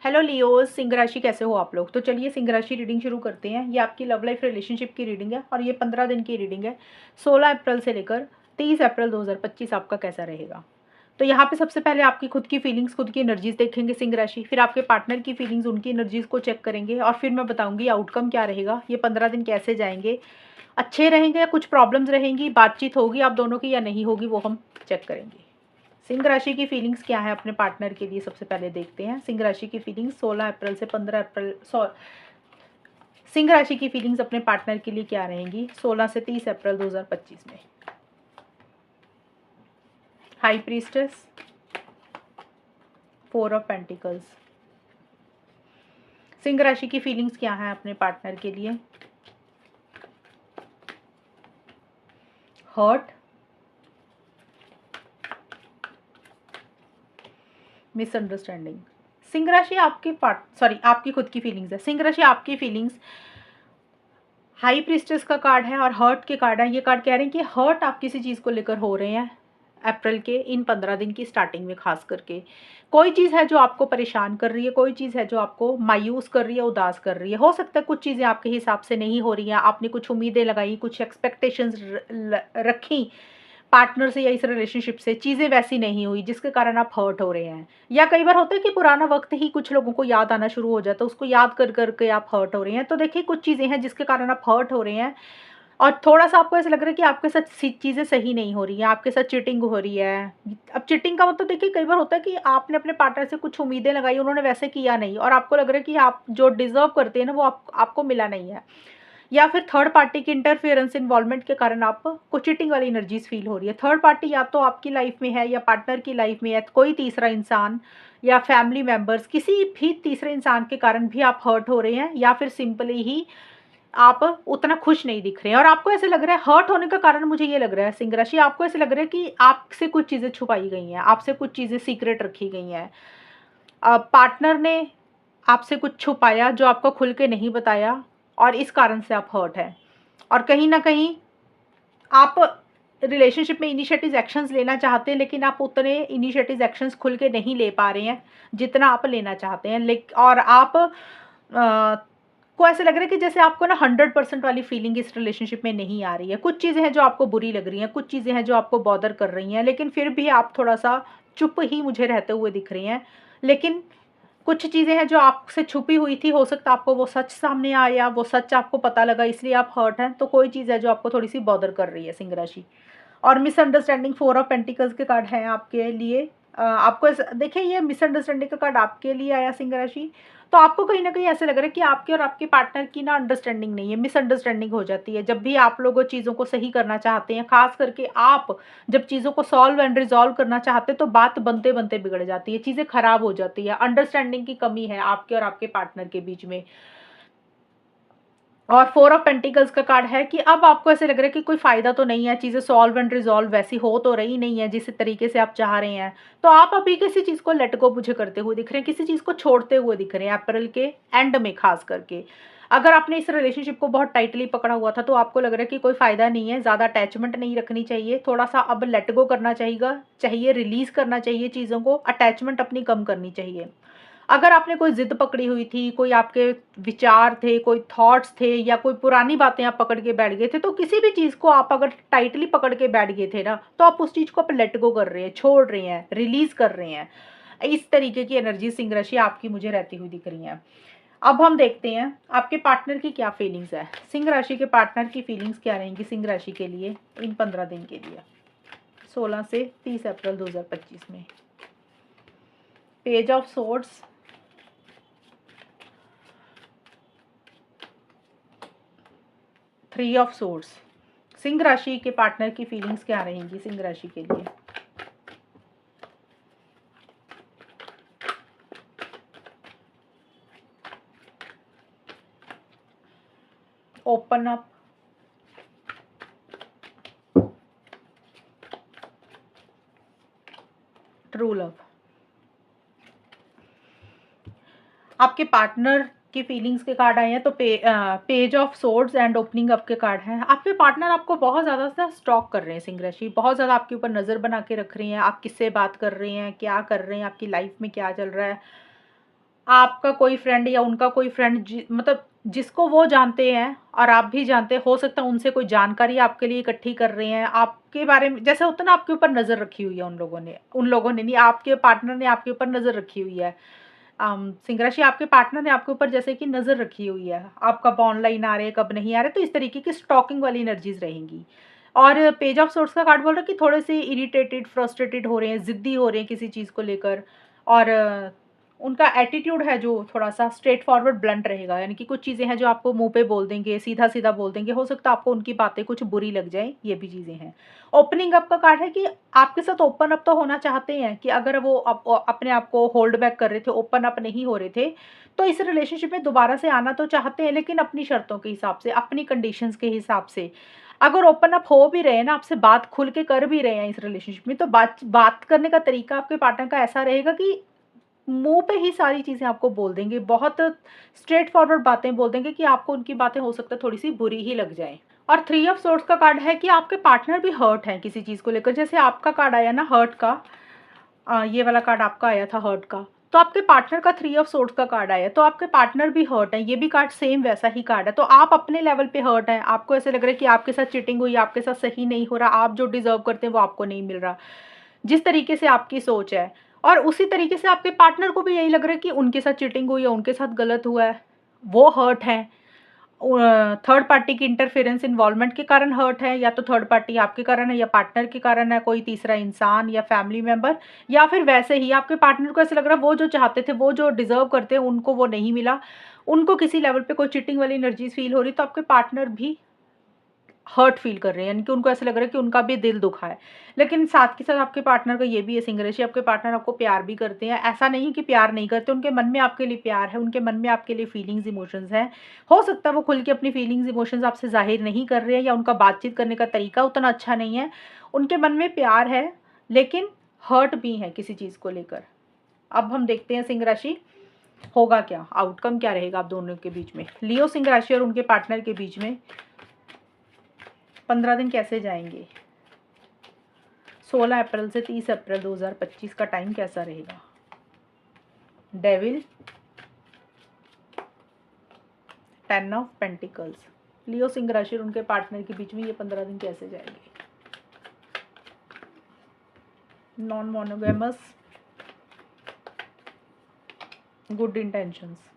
Hello Leos, Singh राशि कैसे हो आप लोग। तो चलिए सिंह राशि रीडिंग शुरू करते हैं। ये आपकी लव लाइफ रिलेशनशिप की रीडिंग है और ये 15 दिन की रीडिंग है। 16 अप्रैल से लेकर 30 अप्रैल 2025 आपका कैसा रहेगा। तो यहाँ पे सबसे पहले आपकी खुद की फीलिंग्स, खुद की एनर्जीज देखेंगे सिंह राशि, फिर आपके पार्टनर की फीलिंग्स, उनकी एनर्जीज को चेक करेंगे और फिर मैं बताऊंगी आउटकम क्या रहेगा, ये 15 दिन कैसे जाएंगे, अच्छे रहेंगे या कुछ प्रॉब्लम्स रहेंगी, बातचीत होगी आप दोनों की या नहीं होगी, वो हम चेक करेंगे। सिंह राशि की फीलिंग्स क्या है अपने पार्टनर के लिए, सबसे पहले देखते हैं सिंह राशि की फीलिंग्स 16 अप्रैल से 15 अप्रैल सिंह राशि की फीलिंग्स अपने पार्टनर के लिए क्या रहेंगी 16 से 30 अप्रैल 2025 में। High priestess, 4 of pentacles. Singh राशि की फीलिंग्स क्या है अपने पार्टनर के लिए। Hurt, misunderstanding. सिंह राशि आपकी खुद की फीलिंग्स है। सिंह राशि आपकी फीलिंग्स, हाई प्रीस्टेस का कार्ड है और हर्ट के कार्ड है। ये कार्ड कह रहे हैं कि हर्ट आप किसी चीज़ को लेकर हो रहे हैं अप्रैल के इन 15 दिन की स्टार्टिंग में। खास करके कोई चीज़ है जो आपको परेशान कर रही है, कोई चीज़ है जो आपको मायूस कर रही है, उदास कर रही है। हो सकता है कुछ चीज़ें आपके हिसाब से नहीं हो रही हैं, आपने कुछ उम्मीदें लगाई, कुछ एक्सपेक्टेशंस रखी पार्टनर से या इस रिलेशनशिप से, चीज़ें वैसी नहीं हुई जिसके कारण आप हर्ट हो रहे हैं। या कई बार होता है कि पुराना वक्त ही कुछ लोगों को याद आना शुरू हो जाता है, उसको याद कर करके आप हर्ट हो रहे हैं। तो देखिए कुछ चीज़ें हैं जिसके कारण आप हर्ट हो रहे हैं और थोड़ा-सा आपको ऐसा लग रहा है कि आपके साथ चीज़ें सही नहीं हो रही हैं, आपके साथ चीटिंग हो रही है। अब चीटिंग का मतलब देखिए कई बार होता है कि आपने अपने पार्टनर से कुछ उम्मीदें लगाई, उन्होंने वैसे किया नहीं और आपको लग रहा है कि आप जो डिज़र्व करते हैं ना वो आपको मिला नहीं है। या फिर थर्ड पार्टी की इंटरफेरेंस, इन्वॉल्वमेंट के कारण आपको चीटिंग वाली एनर्जीज फील हो रही है। थर्ड पार्टी या तो आपकी लाइफ में है या पार्टनर की लाइफ में है, कोई तीसरा इंसान या फैमिली मेंबर्स, किसी भी तीसरे इंसान के कारण भी आप हर्ट हो रहे हैं या फिर सिंपली ही आप उतना खुश नहीं दिख रहे हैं। और आपको ऐसे लग रहा है हर्ट होने का कारण, मुझे ये लग रहा है सिंह राशि, आपको ऐसे लग रहा है कि आपसे कुछ चीज़ें छुपाई गई हैं, आपसे कुछ चीज़ें सीक्रेट रखी गई हैं। पार्टनर ने आपसे कुछ छुपाया जो आपको खुल के नहीं बताया और इस कारण से आप हर्ट हैं। और कहीं न कहीं आप रिलेशनशिप में इनिशिएटिव एक्शंस लेना चाहते हैं, लेकिन आप उतने इनिशिएटिव एक्शंस खुल के नहीं ले पा रहे हैं जितना आप लेना चाहते हैं। और आप को ऐसा लग रहा है कि जैसे आपको ना 100% वाली फीलिंग इस रिलेशनशिप में नहीं आ रही है। कुछ चीज़ें हैं जो आपको बुरी लग रही हैं, कुछ चीज़ें हैं जो आपको बॉदर कर रही हैं, लेकिन फिर भी आप थोड़ा-सा चुप ही मुझे रहते हुए दिख रही हैं। लेकिन कुछ चीज़ें हैं जो आपसे छुपी हुई थी, हो सकता है आपको वो सच सामने आया, वो सच आपको पता लगा, इसलिए आप हर्ट हैं। तो कोई चीज़ है जो आपको थोड़ी-सी बॉदर कर रही है सिंह राशि। और मिसअंडरस्टैंडिंग, 4 ऑफ पेंटिकल्स के कार्ड हैं आपके लिए। आपको देखिए ये मिसअंडरस्टैंडिंग का कार्ड आपके लिए आया सिंह राशि। तो आपको कहीं न कहीं ऐसा लग रहा है कि आपके और आपके पार्टनर की ना अंडरस्टैंडिंग नहीं है, मिसअंडरस्टैंडिंग हो जाती है। जब भी आप लोग चीज़ों को सही करना चाहते हैं, ख़ास करके आप जब चीज़ों को सॉल्व एंड रिज़ॉल्व करना चाहते हैं, तो बात बनते-बनते बिगड़ जाती है, चीज़ें ख़राब हो जाती है। अंडरस्टैंडिंग की कमी है आपके और आपके पार्टनर के बीच में। और 4 ऑफ पेंटिकल्स का कार्ड है कि अब आपको ऐसे लग रहा है कि कोई फ़ायदा तो नहीं है, चीज़ें सॉल्व एंड रिज़ॉल्व वैसी हो तो रही नहीं है जिस तरीके से आप चाह रहे हैं। तो आप अभी किसी चीज़ को लेट गो मुझे करते हुए दिख रहे हैं, किसी चीज़ को छोड़ते हुए दिख रहे हैं अप्रैल के एंड में ख़ास करके। अगर आपने इस रिलेशनशिप को बहुत टाइटली पकड़ा हुआ था तो आपको लग रहा है कि कोई फ़ायदा नहीं है, ज़्यादा अटैचमेंट नहीं रखनी चाहिए, थोड़ा-सा अब लेट गो करना चाहिए, रिलीज़ करना चाहिए चीज़ों को, अटैचमेंट अपनी कम करनी चाहिए। अगर आपने कोई ज़िद पकड़ी हुई थी, कोई आपके विचार थे, कोई थॉट्स थे या कोई पुरानी बातें आप पकड़ के बैठ गए थे, तो किसी भी चीज़ को आप अगर टाइटली पकड़ के बैठ गए थे ना, तो आप उस चीज़ को आप लेट गो कर रहे हैं, छोड़ रहे हैं, रिलीज़ कर रहे हैं। इस तरीके की एनर्जी सिंह राशि आपकी मुझे रहती हुई दिख रही हैं। अब हम देखते हैं आपके पार्टनर की क्या फीलिंग्स है। सिंह राशि के पार्टनर की फीलिंग्स क्या रहेंगी सिंह राशि के लिए इन 15 दिन के लिए, 16 से 30 अप्रैल 2025 में। Page of swords, 3 of swords. Singh राशि के पार्टनर की फीलिंग्स क्या रहेंगी सिंह राशि के लिए। Open up, true love. आपके पार्टनर की फीलिंग्स के कार्ड आए हैं तो page of swords and opening up के कार्ड हैं। आपके पार्टनर आपको बहुत ज़्यादा सा स्टॉक कर रहे हैं सिंह राशि, बहुत ज़्यादा आपके ऊपर नज़र बना के रख रही हैं, आप किससे बात कर रहे हैं, क्या कर रहे हैं, आपकी लाइफ में क्या चल रहा है। आपका कोई फ्रेंड या उनका कोई फ्रेंड मतलब जिसको वो जानते हैं और आप भी जानते हैं, हो सकता है उनसे कोई जानकारी आपके लिए इकट्ठी कर रहे हैं, आपके बारे में जैसे होता है ना, आपके ऊपर नज़र रखी हुई है उन लोगों ने नहीं, आपके पार्टनर ने आपके ऊपर नज़र रखी हुई है। सिंह राशि, आपके पार्टनर ने आपके ऊपर जैसे कि नज़र रखी हुई है, आप कब ऑनलाइन आ रहे हैं, कब नहीं आ रहे, तो इस तरीके की स्टॉकिंग वाली एनर्जीज रहेंगी। और पेज ऑफ सोर्स का कार्ड बोल रहा है कि थोड़े से इरिटेटेड, फ्रस्ट्रेटेड हो रहे हैं, ज़िद्दी हो रहे हैं किसी चीज़ को लेकर। और उनका एटीट्यूड है जो थोड़ा-सा स्ट्रेट फॉरवर्ड ब्लंट रहेगा, यानी कि कुछ चीज़ें हैं जो आपको मुँह पे बोल देंगे, सीधा-सीधा बोल देंगे, हो सकता है आपको उनकी बातें कुछ बुरी लग जाएँ, ये भी चीज़ें हैं। ओपनिंग अप का कार्ड है कि आपके साथ ओपन अप तो होना चाहते हैं, कि अगर वो अपने आप को होल्ड बैक कर रहे थे, ओपन अप नहीं हो रहे थे, तो इस रिलेशनशिप में दोबारा से आना तो चाहते हैं, लेकिन अपनी शर्तों के हिसाब से, अपनी कंडीशंस के हिसाब से। अगर ओपन अप हो भी रहे हैं ना, आपसे बात खुल के कर भी रहे हैं इस रिलेशनशिप में, तो बात बात करने का तरीका आपके पार्टनर का ऐसा रहेगा कि मुँह पे ही सारी चीज़ें आपको बोल देंगे, बहुत स्ट्रेट फॉरवर्ड बातें बोल देंगे कि आपको उनकी बातें हो सकता है थोड़ी-सी बुरी ही लग जाएँ। और थ्री ऑफ सोर्ड्स का कार्ड है कि आपके पार्टनर भी हर्ट हैं किसी चीज़ को लेकर, जैसे आपका कार्ड आया ना हर्ट का, ये वाला कार्ड आपका आया था हर्ट का, तो आपके पार्टनर का थ्री ऑफ सोर्ड्स का कार्ड आया है, तो आपके पार्टनर भी हर्ट है, ये भी कार्ड सेम वैसा ही कार्ड है। तो आप अपने लेवल पे हर्ट हैं, आपको ऐसे लग रहा है कि आपके साथ चीटिंग हुई, आपके साथ सही नहीं हो रहा, आप जो डिज़र्व करते हैं वो आपको नहीं मिल रहा, जिस तरीके से आपकी सोच है। और उसी तरीके से आपके पार्टनर को भी यही लग रहा है कि उनके साथ चीटिंग हुई है, उनके साथ गलत हुआ है, वो हर्ट हैं। थर्ड पार्टी की इंटरफेरेंस इन्वॉल्वमेंट के कारण हर्ट है, या तो थर्ड पार्टी आपके कारण है, या पार्टनर के कारण है, कोई तीसरा इंसान या फैमिली मेंबर, या फिर वैसे ही आपके पार्टनर को ऐसा लग रहा है वो जो चाहते थे, वो जो डिजर्व करते हैं उनको वो नहीं मिला, उनको किसी लेवल पे कोई चीटिंग वाली एनर्जीज फील हो रही, तो आपके पार्टनर भी हर्ट फ़ील कर रहे हैं, यानी कि उनको ऐसा लग रहा है कि उनका भी दिल दुखा है। लेकिन साथ के साथ आपके पार्टनर का ये भी है सिंह राशि, आपके पार्टनर आपको प्यार भी करते हैं। ऐसा नहीं है कि प्यार नहीं करते, उनके मन में आपके लिए प्यार है, उनके मन में आपके लिए फीलिंग्स, इमोशंस हैं। हो सकता है वो खुल के अपनी फीलिंग्स, इमोशंस आपसे ज़ाहिर नहीं कर रहे हैं, या उनका बातचीत करने का तरीका उतना अच्छा नहीं है। उनके मन में प्यार है, लेकिन हर्ट भी है किसी चीज़ को लेकर। अब हम देखते हैं सिंह राशि, होगा क्या? आउटकम क्या रहेगा आप दोनों के बीच में? लियो सिंह राशि और उनके पार्टनर के बीच में 15 दिन कैसे जाएँगे? 16 अप्रैल से 30 अप्रैल 2025 का टाइम कैसा रहेगा? Devil, 10 of pentacles. लियो सिंह राशि और उनके पार्टनर के बीच में ये 15 दिन कैसे जाएंगे? Non monogamous, good intentions.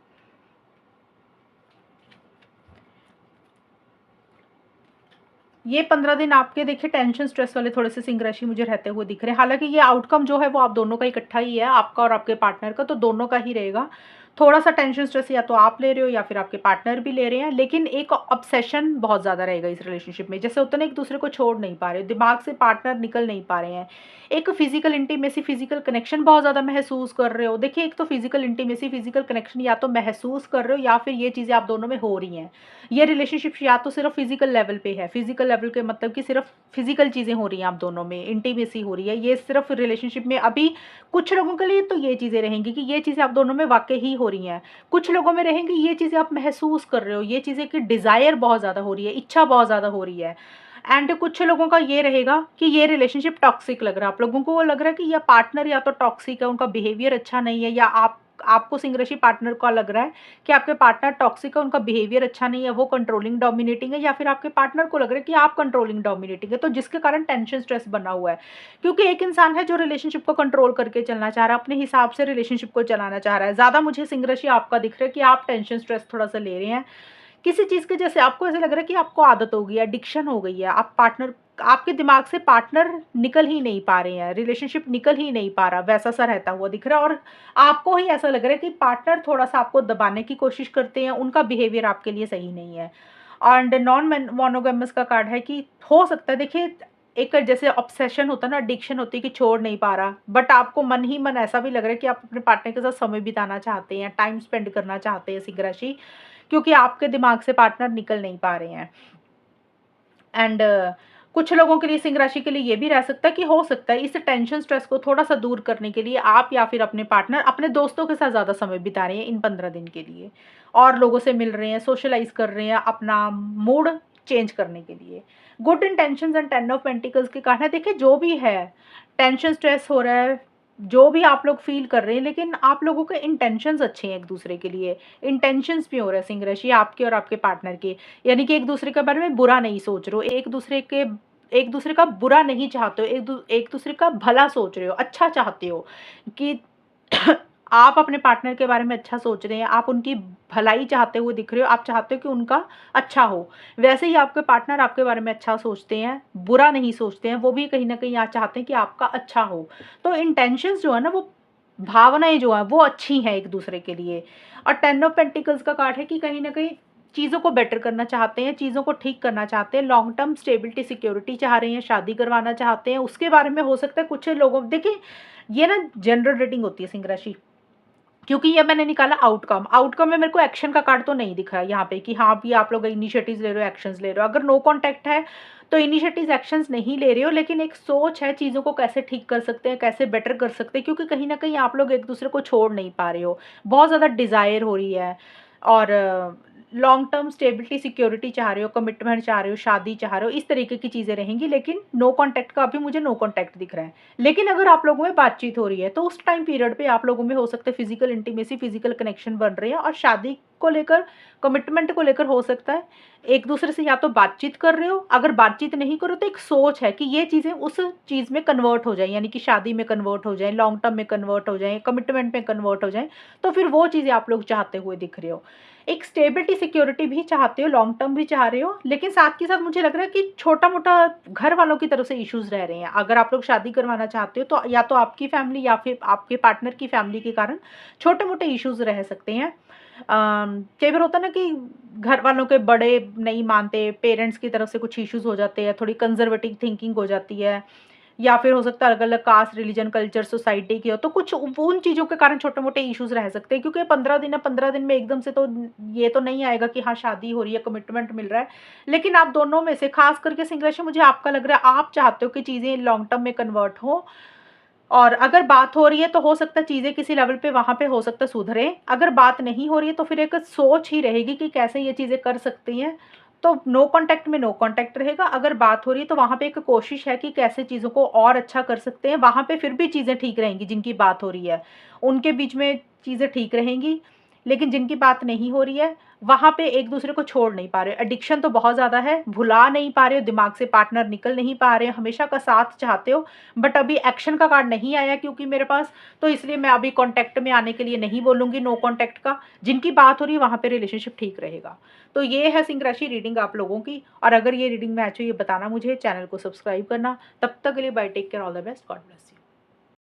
ये 15 दिन आपके देखिए टेंशन स्ट्रेस वाले थोड़े से सिंह राशि मुझे रहते हुए दिख रहे हैं। हालाँकि ये आउटकम जो है वो आप दोनों का इकट्ठा ही है, आपका और आपके पार्टनर का, तो दोनों का ही रहेगा। थोड़ा-सा टेंशन स्ट्रेस या तो आप ले रहे हो या फिर आपके पार्टनर भी ले रहे हैं, लेकिन एक ऑब्सेशन बहुत ज़्यादा रहेगा इस रिलेशनशिप में। जैसे होता है ना, एक-दूसरे को छोड़ नहीं पा रहे, दिमाग से पार्टनर निकल नहीं पा रहे हैं। एक फिज़िकल इंटीमेसी, फिज़िकल कनेक्शन बहुत ज़्यादा महसूस कर रहे हो। देखिए, एक तो फिज़िकल इंटीमेसी, फिज़िकल कनेक्शन या तो महसूस कर रहे हो, या फिर ये चीज़ें आप दोनों में हो रही हैं। ये रिलेशनशिप या तो सिर्फ फिजिकल लेवल पे है, फिजिकल लेवल के मतलब कि सिर्फ फिजिकल चीज़ें हो रही हैं आप दोनों में, इंटीमेसी हो रही है, ये सिर्फ रिलेशनशिप में अभी कुछ लोगों के लिए तो ये चीज़ें रहेंगी कि ये चीज़ें आप दोनों में वाकई ही हो रही हैं। कुछ लोगों में रहेंगी ये चीज़ें आप महसूस कर रहे हो, ये चीज़ें की डिज़ायर बहुत ज़्यादा हो रही है, इच्छा बहुत ज़्यादा हो रही है। एंड कुछ लोगों का ये रहेगा कि ये रिलेशनशिप टॉक्सिक लग रहा है, आप लोगों को वो लग रहा है कि ये पार्टनर या तो टॉक्सिक है, उनका बिहेवियर अच्छा नहीं है, या आपको सिंह राशि पार्टनर का लग रहा है कि आपके पार्टनर टॉक्सिक है, उनका बिहेवियर अच्छा नहीं है, वो कंट्रोलिंग डोमिनेटिंग है, या फिर आपके पार्टनर को लग रहा है कि आप कंट्रोलिंग डोमिनेटिंग है, तो जिसके कारण टेंशन स्ट्रेस बना हुआ है। क्योंकि एक इंसान है जो रिलेशनशिप को कंट्रोल करके चलना चाह रहा है, अपने हिसाब से रिलेशनशिप को चलाना चाह रहा है। ज़्यादा मुझे सिंह राशि आपका दिख रहा है कि आप टेंशन स्ट्रेस थोड़ा सा ले रहे हैं किसी चीज़ के, जैसे आपको ऐसा लग रहा है कि आपको आदत हो गई है, एडिक्शन हो गई है, आप पार्टनर, आपके दिमाग से पार्टनर निकल ही नहीं पा रहे हैं, रिलेशनशिप निकल ही नहीं पा रहा, वैसा सा रहता हुआ दिख रहा है। और आपको ही ऐसा लग रहा है कि पार्टनर थोड़ा-सा आपको दबाने की कोशिश करते हैं, उनका बिहेवियर आपके लिए सही नहीं है। एंड नॉन मोनोगेमस का कार्ड है कि हो सकता है, देखिए एक जैसे ऑब्सेशन होता है ना, एडिक्शन होती है कि छोड़ नहीं पा रहा, बट आपको मन ही मन ऐसा भी लग रहा है कि आप अपने पार्टनर के साथ समय बिताना चाहते हैं, टाइम स्पेंड करना चाहते हैं सिंह राशि, क्योंकि आपके दिमाग से पार्टनर निकल नहीं पा रहे हैं। एंड कुछ लोगों के लिए, सिंह राशि के लिए ये भी रह सकता है कि हो सकता है इस टेंशन स्ट्रेस को थोड़ा सा दूर करने के लिए आप या फिर अपने पार्टनर अपने दोस्तों के साथ ज़्यादा समय बिता रहे हैं इन 15 दिन के लिए, और लोगों से मिल रहे हैं, सोशलाइज कर रहे हैं, अपना मूड चेंज करने के लिए। Good intentions and 10 of pentacles के कारण है, देखिए जो भी है टेंशन स्ट्रेस हो रहा है, जो भी आप लोग फ़ील कर रहे हैं, लेकिन आप लोगों के इंटेंशंस अच्छे हैं एक दूसरे के लिए, इंटेंशंस प्योर है सिंह राशि आपके और आपके पार्टनर के। यानी कि एक दूसरे के बारे में बुरा नहीं सोच रहे हो, एक दूसरे का बुरा नहीं चाहते हो, एक दूसरे का भला सोच रहे हो, अच्छा चाहते हो कि आप अपने पार्टनर के बारे में अच्छा सोच रहे हैं, आप उनकी भलाई चाहते हुए दिख रहे हो, आप चाहते हो कि उनका अच्छा हो। वैसे ही आपके पार्टनर आपके बारे में अच्छा सोचते हैं, बुरा नहीं सोचते हैं, वो भी कहीं न कहीं चाहते हैं कि आपका अच्छा हो। तो इंटेंशंस जो है ना, वो भावनाएँ जो हैं वो अच्छी हैं एक दूसरे के लिए। और 10 ऑफ पेंटिकल्स का कार्ड है कि कहीं न कहीं चीज़ों को बेटर करना चाहते हैं, चीज़ों को ठीक करना चाहते हैं, लॉन्ग टर्म स्टेबिलिटी सिक्योरिटी चाह रहे हैं, शादी करवाना चाहते हैं। उसके बारे में हो सकता है कुछ लोगों देखिए, ये ना जनरल रीडिंग होती है सिंह राशि, क्योंकि ये मैंने निकाला आउटकम। आउटकम में मेरे को एक्शन का कार्ड तो नहीं दिख रहा है यहाँ पे कि हाँ, अभी आप लोग इनिशिएटिव्स ले रहे हो, एक्शंस ले रहे हो। अगर नो कॉन्टैक्ट है, तो इनिशिएटिव्स, एक्शंस नहीं ले रहे हो, लेकिन एक सोच है चीज़ों को कैसे ठीक कर सकते हैं, कैसे बेटर कर सकते हैं, क्योंकि कहीं न कहीं आप लोग एक-दूसरे को छोड़ नहीं पा रहे हो। बहुत ज़्यादा डिज़ायर हो रही है और लॉन्ग टर्म स्टेबिलिटी, सिक्योरिटी चाह रहे हो, कमिटमेंट चाह रहे हो, शादी चाह रहे हो, इस तरीके की चीज़ें रहेंगी, लेकिन नो कॉन्टैक्ट का अभी मुझे नो कॉन्टैक्ट दिख रहा है। लेकिन अगर आप लोगों में बातचीत हो रही है, तो उस टाइम पीरियड पे आप लोगों में हो सकता है फिज़िकल इंटीमेसी, फिज़िकल कनेक्शन बन रहे हैं और शादी को लेकर, कमिटमेंट को लेकर हो सकता है एक-दूसरे से या तो बातचीत कर रहे हो, अगर बातचीत नहीं करो तो एक सोच है कि ये चीज़ें उस चीज़ में कन्वर्ट हो जाएँ, यानी कि शादी में कन्वर्ट हो जाएँ, लॉन्ग टर्म में कन्वर्ट हो जाएँ, कमिटमेंट में कन्वर्ट हो जाएँ, तो फिर वो चीज़ें आप लोग चाहते हुए दिख रहे हो। एक स्टेबिलिटी, सिक्योरिटी भी चाहते हो, लॉन्ग टर्म भी चाह रहे हो, लेकिन साथ के साथ मुझे लग रहा है कि छोटा-मोटा घर वालों की तरफ से इश्यूज़ रह रहे हैं। अगर आप लोग शादी करवाना चाहते हो, तो या तो आपकी फैमिली या फिर आपके पार्टनर की फैमिली के कारण छोटे-मोटे इश्यूज़ रह सकते हैं। कई बार होता है ना कि घर वालों के बड़े नहीं मानते, पेरेंट्स की तरफ से कुछ इश्यूज़ हो जाते हैं, थोड़ी कंज़र्वेटिव थिंकिंग हो जाती है, या फिर हो सकता है अलग-अलग कास्ट, रिलीजन, कल्चर, सोसाइटी की हो, तो कुछ उन चीज़ों के कारण छोटे-मोटे इश्यूज़ रह सकते हैं, क्योंकि 15 दिन है, 15 दिन में एकदम से तो ये तो नहीं आएगा कि हाँ, शादी हो रही है, कमिटमेंट मिल रहा है। लेकिन आप दोनों में से ख़ास करके सिंह राशि, मुझे आपका लग रहा है आप चाहते हो कि चीज़ें लॉन्ग टर्म में कन्वर्ट हों, और अगर बात हो रही है तो हो सकता है चीज़ें किसी लेवल पे वहाँ पे हो सकता है सुधरें। अगर बात नहीं हो रही है तो फिर एक सोच ही रहेगी कि कैसे ये चीज़ें कर सकती हैं। तो नो कॉन्टैक्ट में नो कॉन्टैक्ट रहेगा, अगर बात हो रही है तो वहाँ पे एक कोशिश है कि कैसे चीज़ों को और अच्छा कर सकते हैं, वहाँ पे फिर भी चीज़ें ठीक रहेंगी जिनकी बात हो रही है। उनके बीच में चीज़ें ठीक रहेंगी, लेकिन जिनकी बात नहीं हो रही है, वहाँ पे एक-दूसरे को छोड़ नहीं पा रहे हो। एडिक्शन तो बहुत ज़्यादा है, भुला नहीं पा रहे हो, दिमाग से पार्टनर निकल नहीं पा रहे हैं, हमेशा का साथ चाहते हो, बट अभी एक्शन का कार्ड नहीं आया क्योंकि मेरे पास, तो इसलिए मैं अभी कॉन्टैक्ट में आने के लिए नहीं बोलूँगी नो कॉन्टैक्ट का। जिनकी बात हो रही है वहाँ पे रिलेशनशिप ठीक रहेगा। तो ये है सिंह राशि रीडिंग आप लोगों की, और अगर ये रीडिंग मैच हुई, ये बताना मुझे, चैनल को सब्सक्राइब करना। तब तक के लिए bye, take care, all the best, God bless you.